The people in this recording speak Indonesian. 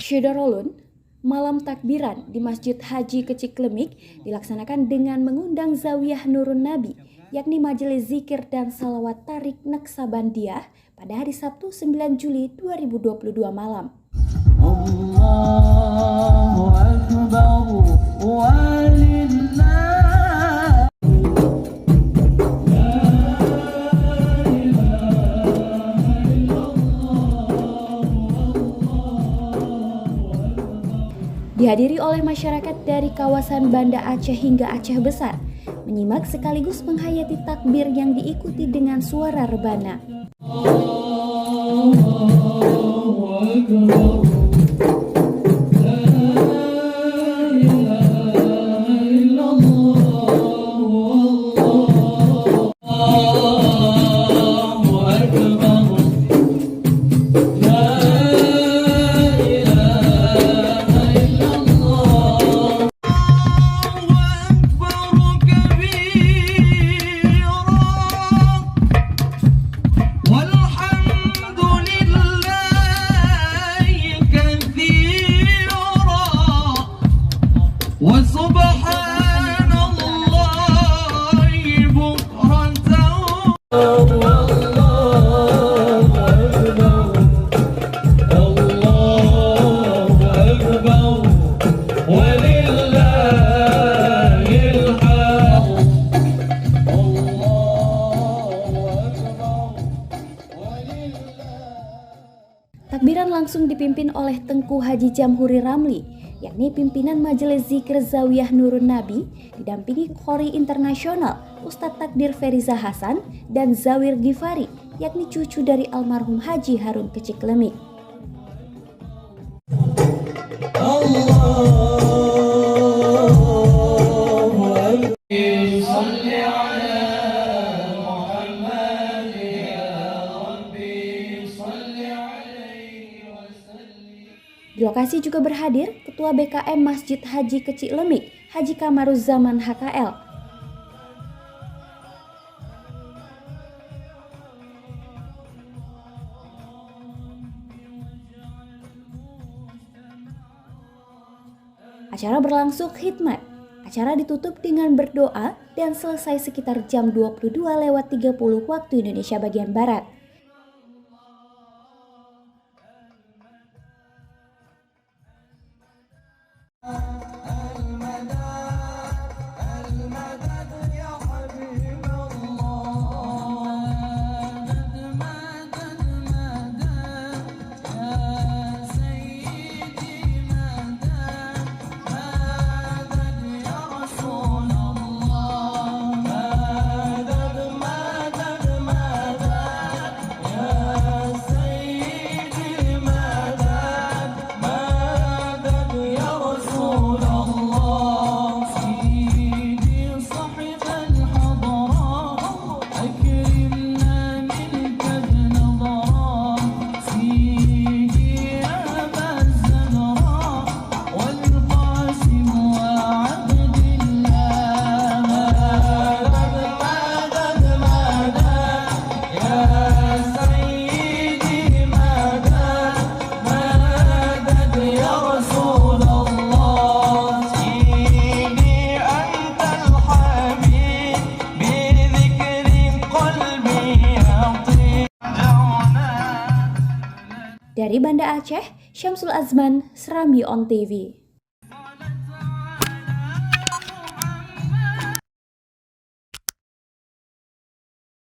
Syedorolun, malam takbiran di Masjid Haji Keciklemik dilaksanakan dengan mengundang Zawiyah Nurun Nabi, yakni majelis zikir dan salawat tarik Naksabandiah pada hari Sabtu 9 Juli 2022 malam. Allahu Akbar walillah. Dihadiri oleh masyarakat dari kawasan Banda Aceh hingga Aceh Besar, menyimak sekaligus menghayati takbir yang diikuti dengan suara rebana. Takbiran langsung dipimpin oleh Tengku Haji Jamhuri Ramli, yakni pimpinan Majelis Zikir Zawiyah Nurun Nabi, didampingi Qori Internasional Ustadz Takdir Feriza Hasan dan Zawir Gifari, yakni cucu dari almarhum Haji Harun Keciklemik. Di lokasi juga berhadir Ketua BKM Masjid Haji Keciklemik, Haji Kamaruzzaman HKL. Acara berlangsung khidmat. Acara ditutup dengan berdoa dan selesai sekitar jam 22.30 waktu Indonesia bagian Barat. Dari Banda Aceh, Syamsul Azman, Serambi On TV.